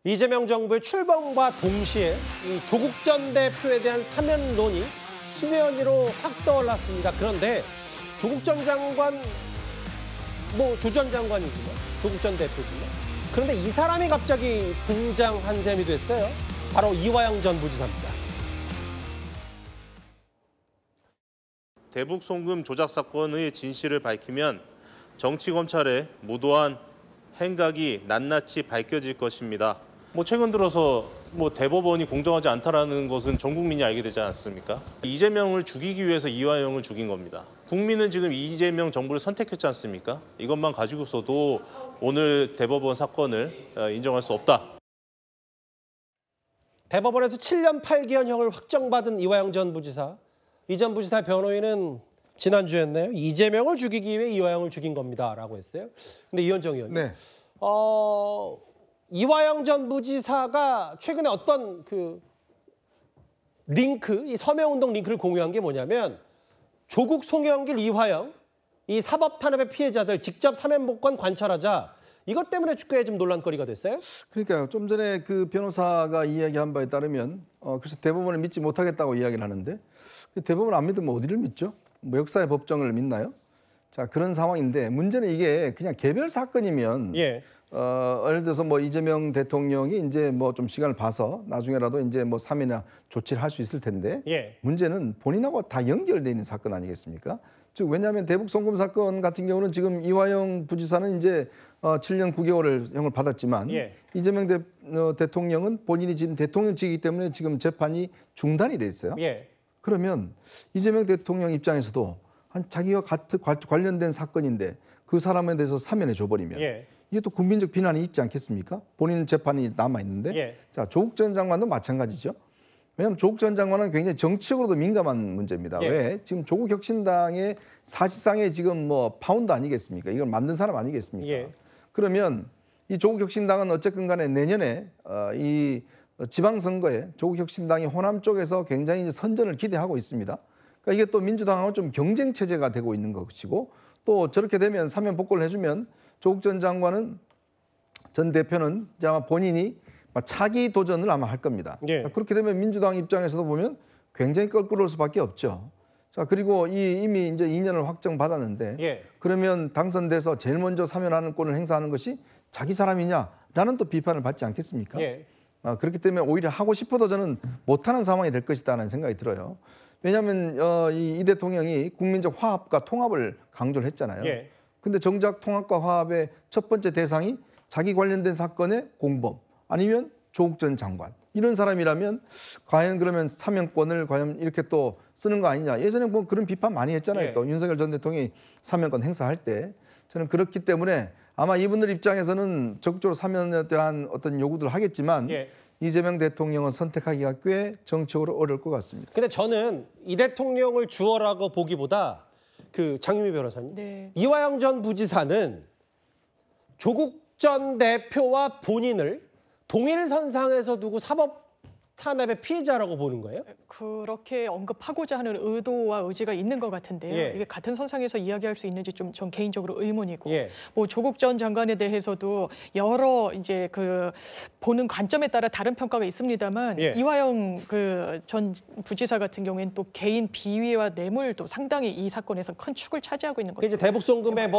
이재명 정부의 출범과 동시에 이 조국 전 대표에 대한 사면론이 수면 위로 확 떠올랐습니다. 그런데 조국 전 장관, 조 전 장관이지만 조국 전 대표지만 그런데 이 사람이 갑자기 등장한 셈이 됐어요. 바로 이화영 전 부지사입니다. 대북 송금 조작 사건의 진실을 밝히면 정치검찰의 무도한 행각이 낱낱이 밝혀질 것입니다. 최근 들어서 대법원이 공정하지 않다라는 것은 전 국민이 알게 되지 않습니까? 이재명을 죽이기 위해서 이화영을 죽인 겁니다. 국민은 지금 이재명 정부를 선택했지 않습니까? 이것만 가지고서도 오늘 대법원 사건을 인정할 수 없다. 대법원에서 7년 8개월형을 확정받은 이화영 전 부지사. 이 전 부지사 변호인은 지난주였나요? 이재명을 죽이기 위해 이화영을 죽인 겁니다라고 했어요. 근데 이현정 의원님. 네. 이화영 전 부지사가 최근에 어떤 링크, 이 서명운동 링크를 공유한 게 뭐냐면 조국, 송영길, 이화영 이 사법탄압의 피해자들 직접 사면복권 관찰하자. 이것 때문에 꽤 좀 논란거리가 됐어요? 그러니까요. 좀 전에 그 변호사가 이야기한 바에 따르면 그래서 대법원을 믿지 못하겠다고 이야기를 하는데 대법원 안 믿으면 어디를 믿죠? 역사의 법정을 믿나요? 자, 그런 상황인데 문제는 이게 그냥 개별 사건이면 예를 들어서 이재명 대통령이 이제 좀 시간을 봐서 나중에라도 이제 사면이나 조치를 할 수 있을 텐데 문제는 본인하고 다 연결돼 있는 사건 아니겠습니까? 즉 왜냐하면 대북 송금 사건 같은 경우는 지금 이화영 부지사는 이제 7년 9개월을 형을 받았지만 이재명 대통령은 본인이 지금 대통령직이기 때문에 지금 재판이 중단이 돼 있어요. 그러면 이재명 대통령 입장에서도 자기가 관련된 사건인데 그 사람에 대해서 사면해 줘버리면 이게 또 국민적 비난이 있지 않겠습니까? 본인 재판이 남아 있는데 자, 조국 전 장관도 마찬가지죠. 왜냐하면 조국 전 장관은 굉장히 정치적으로도 민감한 문제입니다. 왜? 지금 조국 혁신당의 사실상의 지금 파운드 아니겠습니까? 이걸 만든 사람 아니겠습니까? 그러면 이 조국 혁신당은 어쨌든 간에 내년에 이 지방선거에 조국 혁신당이 호남 쪽에서 굉장히 이제 선전을 기대하고 있습니다. 그러니까 이게 또 민주당하고 좀 경쟁 체제가 되고 있는 것이고 또 저렇게 되면 사면 복권을 해주면 조국 전 장관은 전 대표는 이제 아마 본인이 차기 도전을 아마 할 겁니다. 자, 그렇게 되면 민주당 입장에서도 보면 굉장히 껄끄러울 수밖에 없죠. 자, 그리고 이미 이제 2년을 확정받았는데 그러면 당선돼서 제일 먼저 사면하는 권을 행사하는 것이 자기 사람이냐라는 또 비판을 받지 않겠습니까? 그렇기 때문에 오히려 하고 싶어도 저는 못하는 상황이 될 것이다라는 생각이 들어요. 왜냐하면 이 대통령이 국민적 화합과 통합을 강조를 했잖아요. 근데 정작 통합과 화합의 첫 번째 대상이 자기 관련된 사건의 공범 아니면 조국 전 장관 이런 사람이라면 과연 그러면 사면권을 과연 이렇게 또 쓰는 거 아니냐. 예전에 그런 비판 많이 했잖아요. 또 윤석열 전 대통령이 사면권 행사할 때. 저는 그렇기 때문에 아마 이분들 입장에서는 적극적으로 사면에 대한 어떤 요구들을 하겠지만 이재명 대통령은 선택하기가 꽤 정치적으로 어려울 것 같습니다. 근데 저는 이 대통령을 주어라고 보기보다 장유미 변호사님, 이화영 전 부지사는 조국 전 대표와 본인을 동일선상에서 두고 사법탄압의 피해자라고 보는 거예요? 그렇게 언급하고자 하는 의도와 의지가 있는 것 같은데요. 이게 같은 선상에서 이야기할 수 있는지 좀 전 개인적으로 의문이고, 조국 전 장관에 대해서도 여러 이제 보는 관점에 따라 다른 평가가 있습니다만 이화영 전 부지사 같은 경우에는 또 개인 비위와 뇌물도 상당히 이 사건에서 큰 축을 차지하고 있는 거죠. 이제 대북 송금에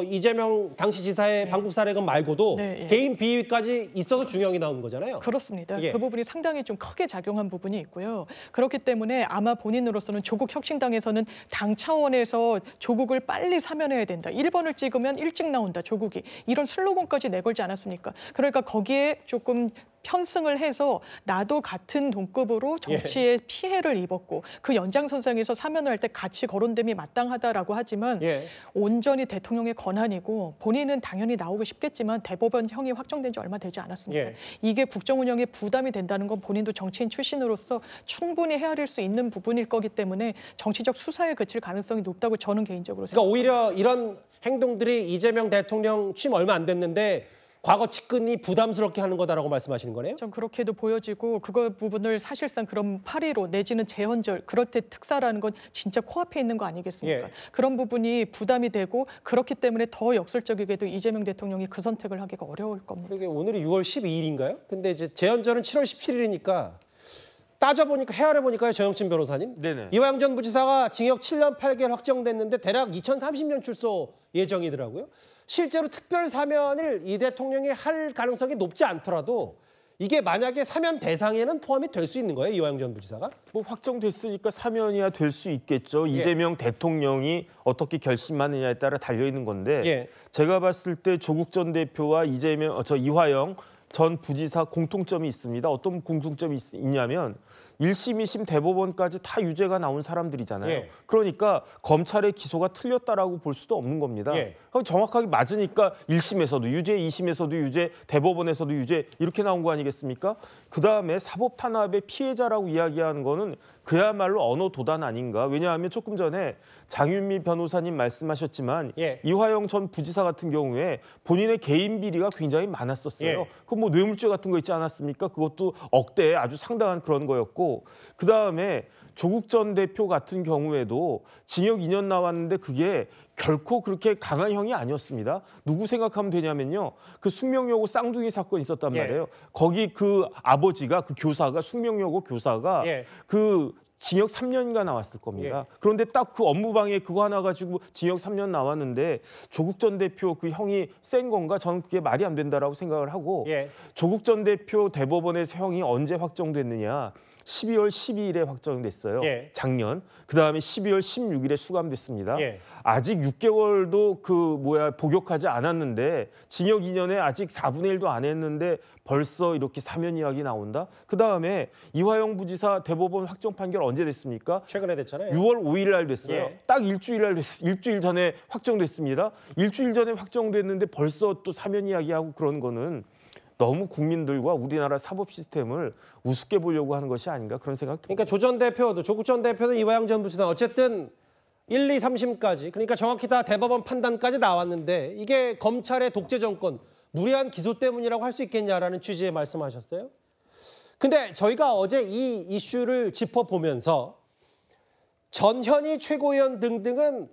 이재명 당시 지사의 방북 사례금 말고도 개인 비위까지 있어서 중형이 나오는 거잖아요. 그렇습니다. 그 부분이 상당히 좀 크게 작용한 부분이 있고요. 그렇기 때문에 아마 본인으로서는 조국 혁신당에서는 당 차원에서 조국을 빨리 사면해야 된다. 1번을 찍으면 일찍 나온다, 조국이. 이런 슬로건까지 내걸지 않았습니까? 그러니까 거기에 조금 편승을 해서 나도 같은 동급으로 정치에 피해를 입었고 그 연장선상에서 사면을 할 때 같이 거론됨이 마땅하다라고 하지만 온전히 대통령의 권한이고 본인은 당연히 나오고 싶겠지만 대법원형이 확정된 지 얼마 되지 않았습니다. 이게 국정 운영에 부담이 된다는 건 본인도 정치인 출신으로서 충분히 헤아릴 수 있는 부분일 거기 때문에 정치적 수사에 그칠 가능성이 높다고 저는 개인적으로 생각합니다. 그러니까 오히려 이런 행동들이 이재명 대통령 취임 얼마 안 됐는데 과거 측근이 부담스럽게 하는 거다라고 말씀하시는 거네요? 좀 그렇게도 보여지고 그거 부분을 사실상 그런 8.15 내지는 재헌절 그럴 때 특사라는 건 진짜 코앞에 있는 거 아니겠습니까? 예. 그런 부분이 부담이 되고 그렇기 때문에 더 역설적이게도 이재명 대통령이 그 선택을 하기가 어려울 겁니다. 그게 오늘이 6월 12일인가요? 근데 이제 재헌절은 7월 17일이니까 따져보니까 헤아려보니까요, 정영진 변호사님. 네네. 이화영 전 부지사가 징역 7년 8개월 확정됐는데 대략 2030년 출소 예정이더라고요. 실제로 특별 사면을 이 대통령이 할 가능성이 높지 않더라도 이게 만약에 사면 대상에는 포함이 될 수 있는 거예요, 이화영 전 부지사가? 뭐 확정됐으니까 사면이야 될 수 있겠죠. 이재명 대통령이 어떻게 결심하느냐에 따라 달려 있는 건데 예. 제가 봤을 때 조국 전 대표와 이화영 전 부지사 공통점이 있습니다. 어떤 공통점이 있냐면 1심, 2심 대법원까지 다 유죄가 나온 사람들이잖아요. 예. 그러니까 검찰의 기소가 틀렸다라고 볼 수도 없는 겁니다. 예. 정확하게 맞으니까 1심에서도 유죄, 2심에서도 유죄, 대법원에서도 유죄 이렇게 나온 거 아니겠습니까? 그다음에 사법 탄압의 피해자라고 이야기하는 거는 그야말로 언어 도단 아닌가. 왜냐하면 조금 전에 장윤미 변호사님 말씀하셨지만 예. 이화영 전 부지사 같은 경우에 본인의 개인 비리가 굉장히 많았었어요. 예. 그 뭐 뇌물죄 같은 거 있지 않았습니까? 그것도 억대에 아주 상당한 그런 거였고 그다음에 조국 전 대표 같은 경우에도 징역 2년 나왔는데 그게 결코 그렇게 강한 형이 아니었습니다. 누구 생각하면 되냐면요. 그 숙명여고 쌍둥이 사건 있었단 예. 말이에요. 거기 그 아버지가 그 교사가 숙명여고 교사가 예. 그 징역 3년인가 나왔을 겁니다. 예. 그런데 딱 그 업무방해 그거 하나 가지고 징역 3년 나왔는데 조국 전 대표 그 형이 센 건가? 저는 그게 말이 안 된다라고 생각을 하고 예. 조국 전 대표 대법원에서 형이 언제 확정됐느냐? 12월 12일에 확정됐어요. 예. 작년. 그다음에 12월 16일에 수감됐습니다. 예. 아직 6개월도 복역하지 않았는데 징역 2년에 아직 4분의 1도 안 했는데 벌써 이렇게 사면 이야기 나온다. 그다음에 이화영 부지사 대법원 확정 판결 언제 됐습니까? 최근에 됐잖아요. 6월 5일 날 됐어요. 예. 딱 일주일 전에 확정됐습니다. 일주일 전에 확정됐는데 벌써 또 사면 이야기하고 그런 거는 너무 국민들과 우리나라 사법 시스템을 우습게 보려고 하는 것이 아닌가 그런 생각 듭니다. 그러니까 조 전 대표도 조국 전 대표도 이화영 전 부지사 어쨌든 1, 2, 3심까지 그러니까 정확히 다 대법원 판단까지 나왔는데 이게 검찰의 독재 정권 무리한 기소 때문이라고 할 수 있겠냐라는 취지의 말씀하셨어요. 근데 저희가 어제 이 이슈를 짚어보면서 전현희 최고위원 등등은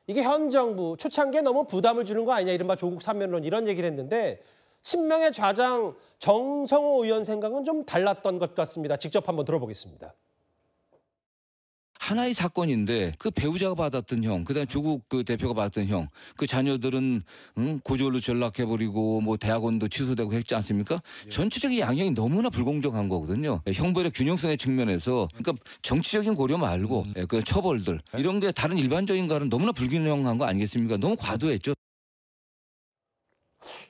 이게 현 정부 초창기에 너무 부담을 주는 거 아니냐 이른바 조국 사면론 이런 얘기를 했는데 친명의 좌장 정성호 의원 생각은 좀 달랐던 것 같습니다. 직접 한번 들어보겠습니다. 하나의 사건인데 그 배우자가 받았던 형, 그다음에 조국 그 대표가 받았던 형, 그 자녀들은 고졸로 전락해버리고 뭐 대학원도 취소되고 했지 않습니까? 전체적인 양형이 너무나 불공정한 거거든요. 형벌의 균형성의 측면에서 그러니까 정치적인 고려 말고 그 처벌들 이런 게 다른 일반적인 거는 너무나 불균형한 거 아니겠습니까? 너무 과도했죠.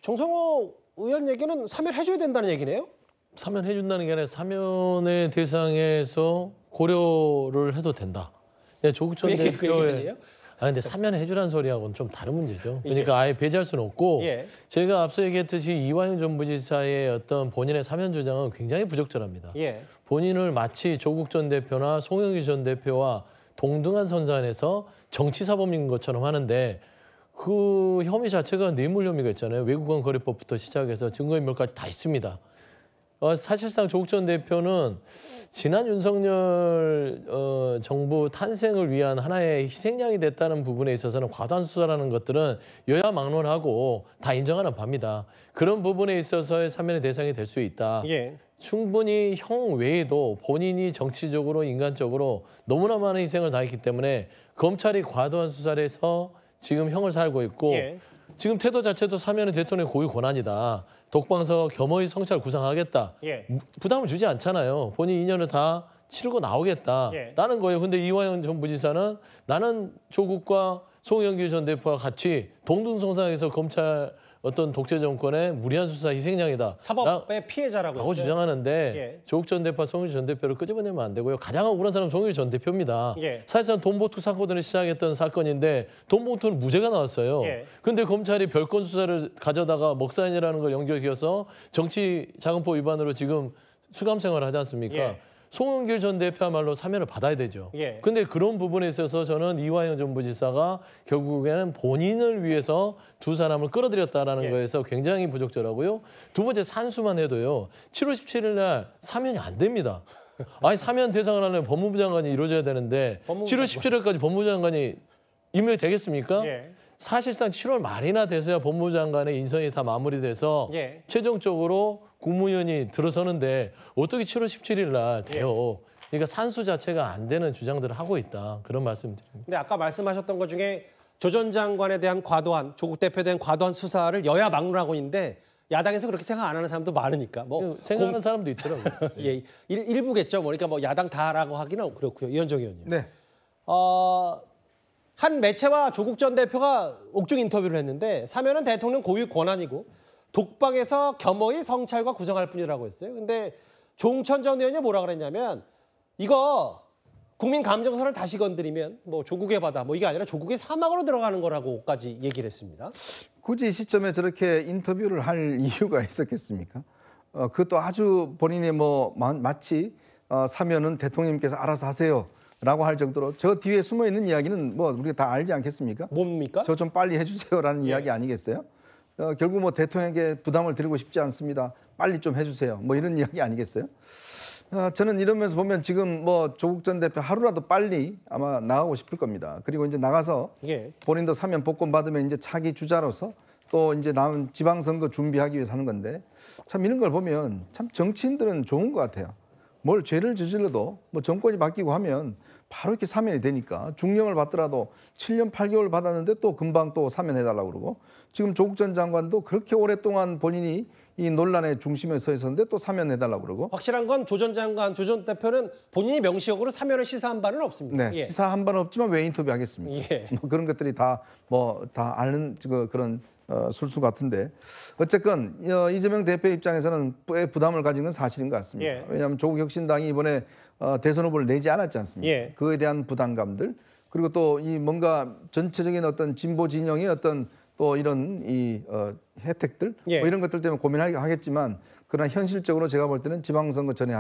정성호 의원 얘기는 사면해줘야 된다는 얘기네요? 사면해준다는 게 아니라 사면의 대상에서 고려를 해도 된다. 조국 전 그 대표의 얘기예요? 근데 사면해주라는 소리하고는 좀 다른 문제죠. 그러니까 아예 배제할 수는 없고 예. 제가 앞서 얘기했듯이 이화영 전 부지사의 어떤 본인의 사면 주장은 굉장히 부적절합니다. 예. 본인을 마치 조국 전 대표나 송영길 전 대표와 동등한 선상에서 정치사범인 것처럼 하는데 그 혐의 자체가 뇌물 혐의가 있잖아요. 외국인 거래법부터 시작해서 증거인멸까지 다 있습니다. 사실상 조국 전 대표는 지난 윤석열 정부 탄생을 위한 하나의 희생양이 됐다는 부분에 있어서는 과도한 수사라는 것들은 여야 막론하고 다 인정하는 바입니다. 그런 부분에 있어서의 사면의 대상이 될 수 있다. 예. 충분히 형 외에도 본인이 정치적으로 인간적으로 너무나 많은 희생을 다했기 때문에 검찰이 과도한 수사를 해서 지금 형을 살고 있고 예. 지금 태도 자체도 사면은 대통령의 고유 권한이다. 독방서 겸허히 성찰 구상하겠다. 예. 부담을 주지 않잖아요. 본인 2년을 다 치르고 나오겠다라는 예. 거예요. 근데 이화영 전 부지사는 나는 조국과 송영길 전 대표와 같이 동등성상에서 검찰 어떤 독재 정권의 무리한 수사 희생양이다. 사법의 피해자라고 라고 했어요. 주장하는데 예. 조국 전 대표와 송영길 전 대표를 끄집어내면 안 되고요. 가장 억울한 사람은 송영길 전 대표입니다. 예. 사실상 돈봉투 사건을 시작했던 사건인데 돈봉투는 무죄가 나왔어요. 예. 근데 검찰이 별건 수사를 가져다가 먹사인이라는 걸 연결해서 정치자금법 위반으로 지금 수감 생활을 하지 않습니까? 예. 송영길 전 대표야말로 사면을 받아야 되죠. 예. 근데 그런 부분에 있어서 저는 이화영 전 부지사가 결국에는 본인을 위해서 두 사람을 끌어들였다라는 예. 거에서 굉장히 부적절하고요. 두 번째 산수만 해도요. 7월 17일 날 사면이 안 됩니다. 아니 사면 대상을 하려면 법무부 장관이 이루어져야 되는데 법무부 7월 17일까지 법무부 장관이 임명이 되겠습니까? 예. 사실상 7월 말이나 돼서야 법무부 장관의 인선이 다 마무리돼서 예. 최종적으로 국무위원이 들어서는데 어떻게 7월 17일 날 돼요? 그러니까 산수 자체가 안 되는 주장들을 하고 있다. 그런 말씀드립니다. 근데 아까 말씀하셨던 것 중에 조 전 장관에 대한 과도한, 조국 대표에 대한 과도한 수사를 여야 막론하고 있는데 야당에서 그렇게 생각 안 하는 사람도 많으니까 뭐 생각하는 사람도 있더라고요. 예, 일부겠죠. 뭐 그러니까 뭐 야당 다라고 하기는 그렇고요. 이현정 의원님. 네. 한 매체와 조국 전 대표가 옥중 인터뷰를 했는데 사면은 대통령 고유 권한이고 독방에서 겸허히 성찰과 구성할 뿐이라고 했어요. 근데 조홍천 전 의원이 뭐라 그랬냐면 이거 국민 감정선을 다시 건드리면 뭐 조국의 바다 뭐 이게 아니라 조국의 사막으로 들어가는 거라고까지 얘기를 했습니다. 굳이 이 시점에 저렇게 인터뷰를 할 이유가 있었겠습니까? 그것도 아주 본인이 뭐 마치 사면은 대통령님께서 알아서 하세요라고 할 정도로 저 뒤에 숨어 있는 이야기는 뭐 우리가 다 알지 않겠습니까? 뭡니까? 저 좀 빨리 해주세요라는 이야기 아니겠어요? 결국 뭐 대통령에게 부담을 드리고 싶지 않습니다. 빨리 좀 해주세요. 뭐 이런 이야기 아니겠어요? 저는 이러면서 보면 지금 뭐 조국 전 대표 하루라도 빨리 아마 나가고 싶을 겁니다. 그리고 이제 나가서 예. 본인도 사면 복권 받으면 이제 차기 주자로서 또 이제 남은 지방선거 준비하기 위해서 하는 건데 참 이런 걸 보면 참 정치인들은 좋은 것 같아요. 뭘 죄를 저질러도 뭐 정권이 바뀌고 하면 바로 이렇게 사면이 되니까 중령을 받더라도 7년 8개월 받았는데 또 금방 또 사면해달라고 그러고 지금 조국 전 장관도 그렇게 오랫동안 본인이 이 논란의 중심에 서 있었는데 또 사면해달라고 그러고 확실한 건 조 전 장관, 조 전 대표는 본인이 명시적으로 사면을 시사한 바는 없습니다. 네, 예. 시사한 바는 없지만 왜 인터뷰 하겠습니까? 예. 뭐 그런 것들이 다 아는 그런 술수 같은데 어쨌건 이재명 대표 입장에서는 부담을 가진 건 사실인 것 같습니다. 예. 왜냐하면 조국 혁신당이 이번에 대선 후보를 내지 않았지 않습니까? 예. 그에 대한 부담감들 그리고 또 이 뭔가 전체적인 어떤 진보 진영의 어떤 또 이런 혜택들 예. 뭐 이런 것들 때문에 고민하겠지만 그러나 현실적으로 제가 볼 때는 지방선거 전에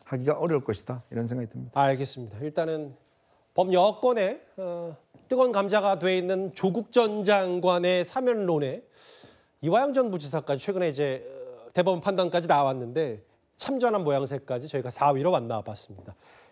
하기가 어려울 것이다 이런 생각이 듭니다. 알겠습니다. 일단은 범여권의 뜨거운 감자가 돼 있는 조국 전 장관의 사면론에 이화영 전 부지사까지 최근에 이제 대법원 판단까지 나왔는데 참전한 모양새까지 저희가 4위로 만나봤습니다.